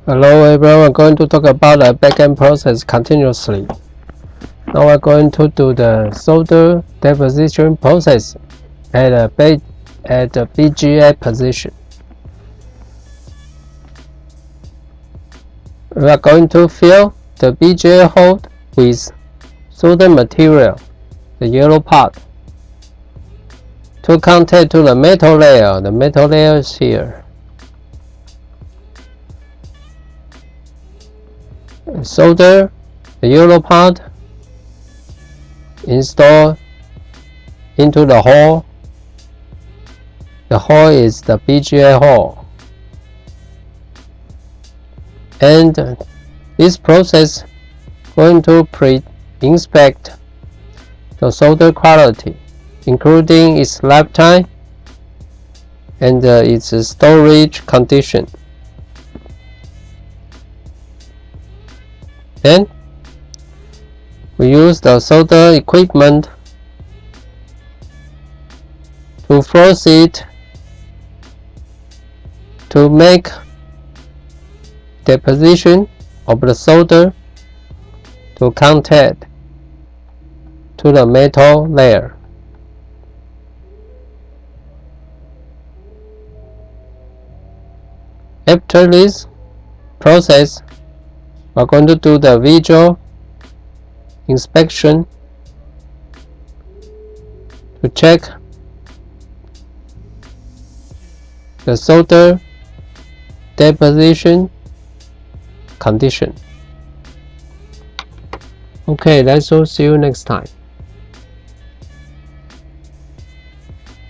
Hello everyone, we're going to talk about the backend process continuously. Now we're going to do the solder deposition process at the BGA position. We are going to fill the BGA hole with solder material, the yellow part, to contact to the metal layer. The metal layer is here. Solder the yellow part, install into the hole. The hole is the BGA hole, and this process going to pre-inspect the solder quality, including its lifetime and its storage condition. Then we use the solder equipment to force it to make deposition of the solder to contact to the metal layer. After this process, we're going to do the visual inspection to check the solder deposition condition. Okay, let's all see you next time.